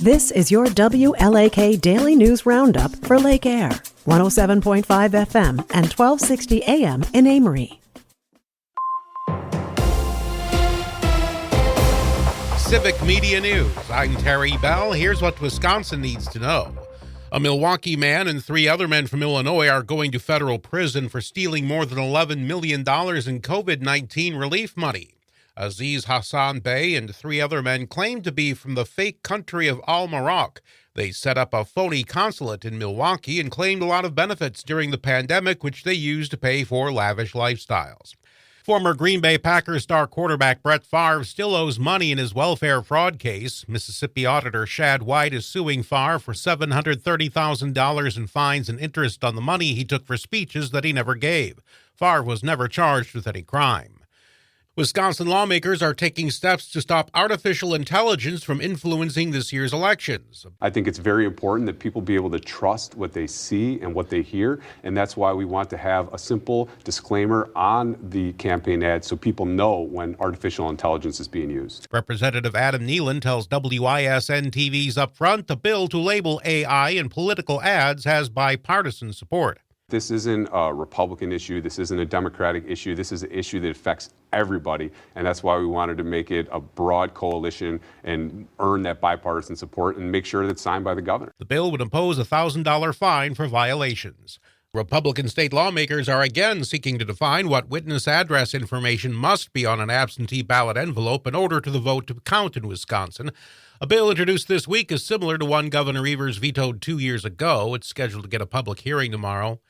This is your WLAK Daily News Roundup for Lake Air, 107.5 FM and 1260 AM in Amory. Civic Media News. I'm Terry Bell. Here's what Wisconsin needs to know. A Milwaukee man and 3 other men from Illinois are going to federal prison for stealing more than $11 million in COVID-19 relief money. Aziz Hassan Bey and 3 other men claim to be from the fake country of Al-Maroc. They set up a phony consulate in Milwaukee and claimed a lot of benefits during the pandemic, which they used to pay for lavish lifestyles. Former Green Bay Packers star quarterback Brett Favre still owes money in his welfare fraud case. Mississippi Auditor Shad White is suing Favre for $730,000 in fines and interest on the money he took for speeches that he never gave. Favre was never charged with any crime. Wisconsin lawmakers are taking steps to stop artificial intelligence from influencing this year's elections. I think it's very important that people be able to trust what they see and what they hear, and that's why we want to have a simple disclaimer on the campaign ad so people know when artificial intelligence is being used. Representative Adam Nealon tells WISN TV's Upfront the bill to label AI in political ads has bipartisan support. This isn't a Republican issue. This isn't a Democratic issue. This is an issue that affects everybody, and that's why we wanted to make it a broad coalition and earn that bipartisan support and make sure that it's signed by the governor. The bill would impose a $1,000 fine for violations. Republican state lawmakers are again seeking to define what witness address information must be on an absentee ballot envelope in order for the vote to count in Wisconsin. A bill introduced this week is similar to one Governor Evers vetoed 2 years ago. It's scheduled to get a public hearing tomorrow.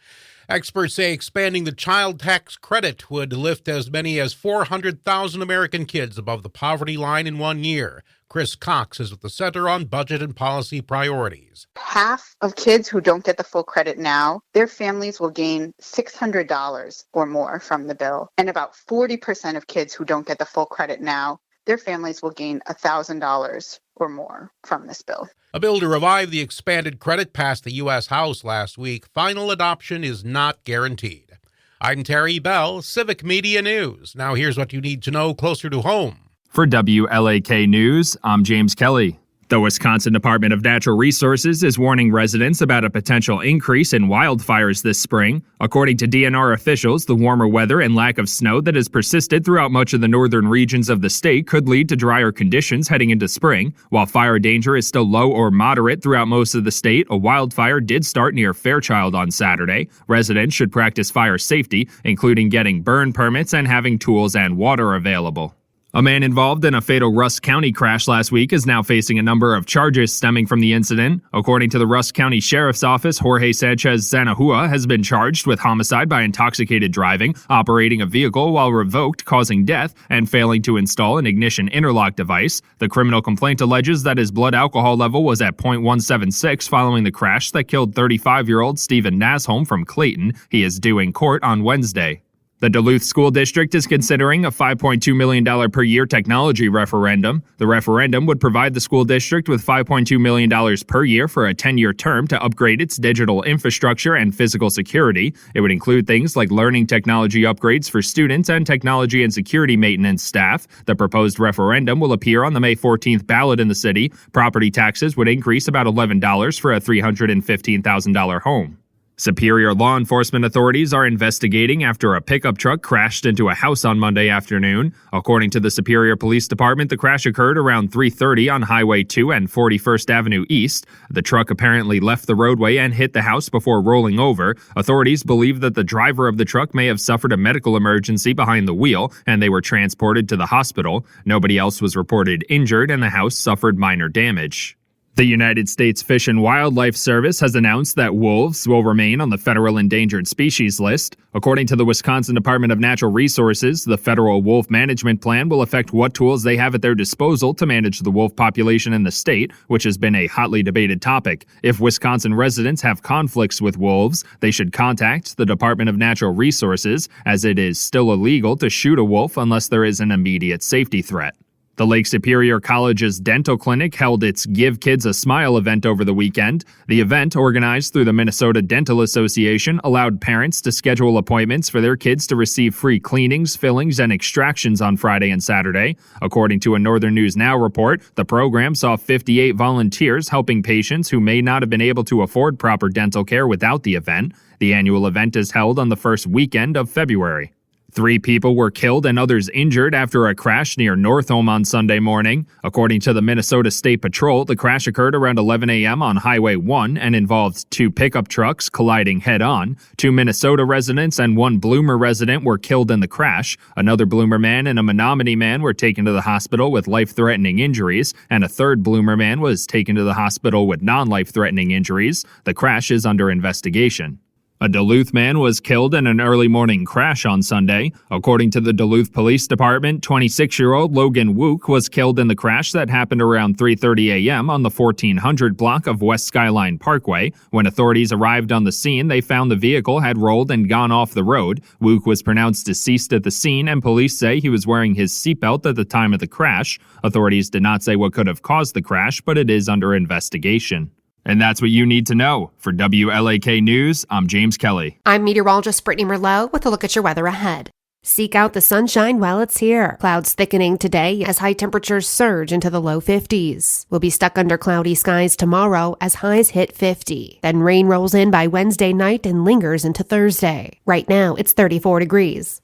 Experts say expanding the child tax credit would lift as many as 400,000 American kids above the poverty line in 1 year. Chris Cox is with the Center on Budget and Policy Priorities. Half of kids who don't get the full credit now, their families will gain $600 or more from the bill. And about 40% of kids who don't get the full credit now, their families will gain $1,000 or more from this bill. A bill to revive the expanded credit passed the U.S. House last week. Final adoption is not guaranteed. I'm Terry Bell, Civic Media News. Now here's what you need to know closer to home. For WLAK News, I'm James Kelly. The Wisconsin Department of Natural Resources is warning residents about a potential increase in wildfires this spring. According to DNR officials, the warmer weather and lack of snow that has persisted throughout much of the northern regions of the state could lead to drier conditions heading into spring. While fire danger is still low or moderate throughout most of the state, a wildfire did start near Fairchild on Saturday. Residents should practice fire safety, including getting burn permits and having tools and water available. A man involved in a fatal Rusk County crash last week is now facing a number of charges stemming from the incident. According to the Rusk County Sheriff's Office, Jorge Sanchez Zanahua has been charged with homicide by intoxicated driving, operating a vehicle while revoked, causing death, and failing to install an ignition interlock device. The criminal complaint alleges that his blood alcohol level was at .176 following the crash that killed 35-year-old Stephen Nasholm from Clayton. He is due in court on Wednesday. The Duluth School District is considering a $5.2 million per year technology referendum. The referendum would provide the school district with $5.2 million per year for a 10-year term to upgrade its digital infrastructure and physical security. It would include things like learning technology upgrades for students and technology and security maintenance staff. The proposed referendum will appear on the May 14th ballot in the city. Property taxes would increase about $11 for a $315,000 home. Superior law enforcement authorities are investigating after a pickup truck crashed into a house on Monday afternoon. According to the Superior Police Department, the crash occurred around 3:30 on Highway 2 and 41st Avenue East. The truck apparently left the roadway and hit the house before rolling over. Authorities believe that the driver of the truck may have suffered a medical emergency behind the wheel, and they were transported to the hospital. Nobody else was reported injured, and the house suffered minor damage. The United States Fish and Wildlife Service has announced that wolves will remain on the federal endangered species list. According to the Wisconsin Department of Natural Resources, the federal wolf management plan will affect what tools they have at their disposal to manage the wolf population in the state, which has been a hotly debated topic. If Wisconsin residents have conflicts with wolves, they should contact the Department of Natural Resources, as it is still illegal to shoot a wolf unless there is an immediate safety threat. The Lake Superior College's dental clinic held its Give Kids a Smile event over the weekend. The event, organized through the Minnesota Dental Association, allowed parents to schedule appointments for their kids to receive free cleanings, fillings, and extractions on Friday and Saturday. According to a Northern News Now report, the program saw 58 volunteers helping patients who may not have been able to afford proper dental care without the event. The annual event is held on the first weekend of February. 3 people were killed and others injured after a crash near Northome on Sunday morning. According to the Minnesota State Patrol, the crash occurred around 11 a.m. on Highway 1 and involved 2 pickup trucks colliding head-on. 2 Minnesota residents and 1 Bloomer resident were killed in the crash. Another Bloomer man and a Menominee man were taken to the hospital with life-threatening injuries, and a third Bloomer man was taken to the hospital with non-life-threatening injuries. The crash is under investigation. A Duluth man was killed in an early morning crash on Sunday. According to the Duluth Police Department, 26-year-old Logan Wook was killed in the crash that happened around 3:30 a.m. on the 1400 block of West Skyline Parkway. When authorities arrived on the scene, they found the vehicle had rolled and gone off the road. Wook was pronounced deceased at the scene, and police say he was wearing his seatbelt at the time of the crash. Authorities did not say what could have caused the crash, but it is under investigation. And that's what you need to know. For WLAK News, I'm James Kelly. I'm meteorologist Brittany Merlot with a look at your weather ahead. Seek out the sunshine while it's here. Clouds thickening today as high temperatures surge into the low 50s. We'll be stuck under cloudy skies tomorrow as highs hit 50. Then rain rolls in by Wednesday night and lingers into Thursday. Right now, it's 34 degrees.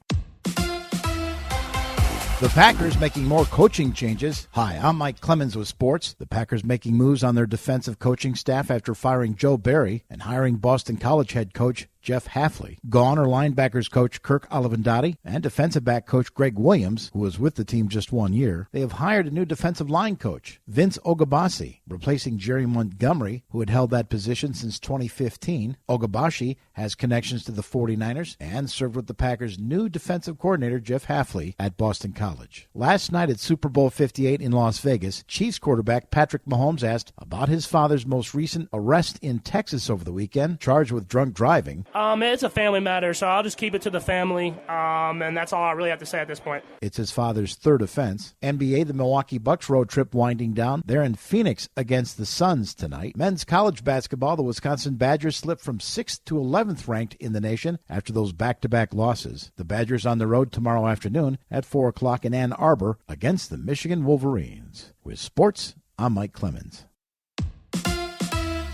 The Packers making more coaching changes. Hi, I'm Mike Clemens with sports. The Packers making moves on their defensive coaching staff after firing Joe Barry and hiring Boston College head coach Jeff Hafley. Gone are linebackers coach Kirk Olivendotti and defensive back coach Greg Williams, who was with the team just 1 year. They have hired a new defensive line coach, Vince Ogabasi, replacing Jerry Montgomery, who had held that position since 2015. Ogabasi has connections to the 49ers and served with the Packers' new defensive coordinator, Jeff Hafley, at Boston College. Last night at Super Bowl 58 in Las Vegas, Chiefs quarterback Patrick Mahomes asked about his father's most recent arrest in Texas over the weekend, charged with drunk driving. It's a family matter, so I'll just keep it to the family, and that's all I really have to say at this point. It's his father's third offense. NBA, the Milwaukee Bucks road trip winding down. They're in Phoenix against the Suns tonight. Men's college basketball, the Wisconsin Badgers slipped from 6th to 11th ranked in the nation after those back-to-back losses. The Badgers on the road tomorrow afternoon at 4 o'clock in Ann Arbor against the Michigan Wolverines. With sports, I'm Mike Clemens.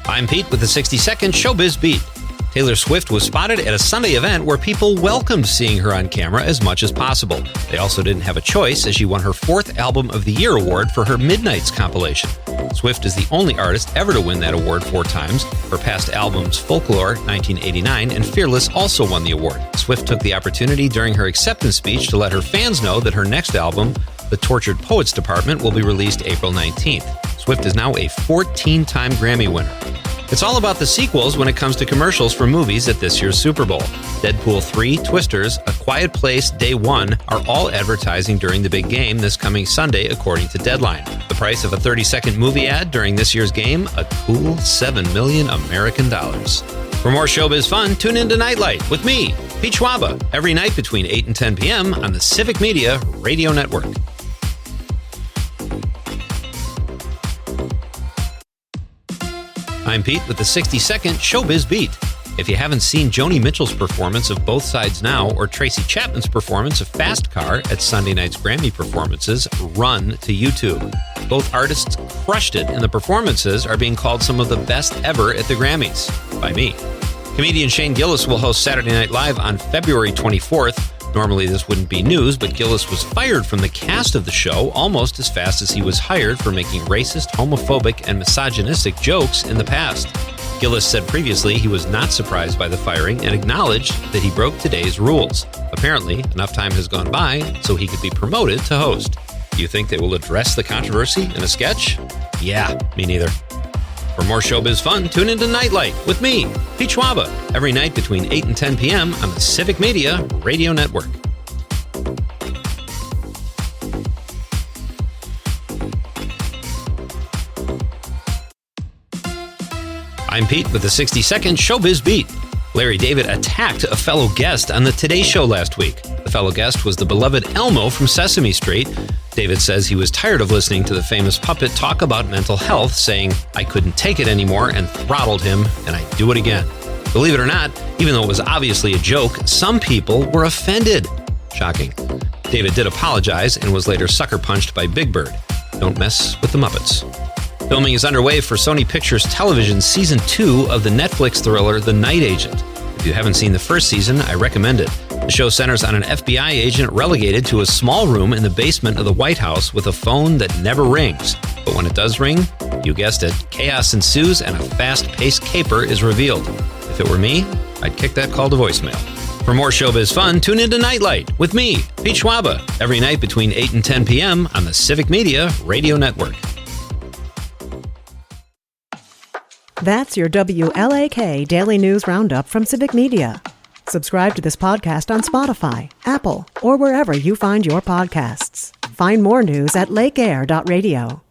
I'm Pete with the 60-second Showbiz Beat. Taylor Swift was spotted at a Sunday event where people welcomed seeing her on camera as much as possible. They also didn't have a choice as she won her 4th Album of the Year award for her Midnights compilation. Swift is the only artist ever to win that award 4 times. Her past albums, Folklore, 1989, and Fearless, also won the award. Swift took the opportunity during her acceptance speech to let her fans know that her next album, The Tortured Poets Department, will be released April 19th. Swift is now a 14-time Grammy winner. It's all about the sequels when it comes to commercials for movies at this year's Super Bowl. Deadpool 3, Twisters, A Quiet Place, Day One are all advertising during the big game this coming Sunday, according to Deadline. The price of a 30-second movie ad during this year's game, a cool $7 million American dollars. For more showbiz fun, tune in to Nightlight with me, Pete Schwaba, every night between 8 and 10 p.m. on the Civic Media Radio Network. I'm Pete with the 60-second Showbiz Beat. If you haven't seen Joni Mitchell's performance of Both Sides Now or Tracy Chapman's performance of Fast Car at Sunday night's Grammy performances, run to YouTube. Both artists crushed it, and the performances are being called some of the best ever at the Grammys, by me. Comedian Shane Gillis will host Saturday Night Live on February 24th. Normally this wouldn't be news, but Gillis was fired from the cast of the show almost as fast as he was hired for making racist, homophobic, and misogynistic jokes in the past. Gillis said previously he was not surprised by the firing and acknowledged that he broke today's rules. Apparently, enough time has gone by so he could be promoted to host. Do you think they will address the controversy in a sketch? Yeah, me neither. For more showbiz fun, tune into Nightlight with me, Pete Schwaba, every night between 8 and 10 p.m. on the Civic Media Radio Network. I'm Pete with the 60-second Showbiz Beat. Larry David attacked a fellow guest on the Today Show last week. The fellow guest was the beloved Elmo from Sesame Street. David says he was tired of listening to the famous puppet talk about mental health, saying, "I couldn't take it anymore," and throttled him, and I'd do it again. Believe it or not, even though it was obviously a joke, some people were offended. Shocking. David did apologize and was later sucker punched by Big Bird. Don't mess with the Muppets. Filming is underway for Sony Pictures Television Season 2 of the Netflix thriller The Night Agent. If you haven't seen the first season, I recommend it. The show centers on an FBI agent relegated to a small room in the basement of the White House with a phone that never rings. But when it does ring, you guessed it, chaos ensues and a fast-paced caper is revealed. If it were me, I'd kick that call to voicemail. For more showbiz fun, tune into Nightlight with me, Pete Schwaba, every night between 8 and 10 p.m. on the Civic Media Radio Network. That's your WLAK Daily News Roundup from Civic Media. Subscribe to this podcast on Spotify, Apple, or wherever you find your podcasts. Find more news at lakeair.radio.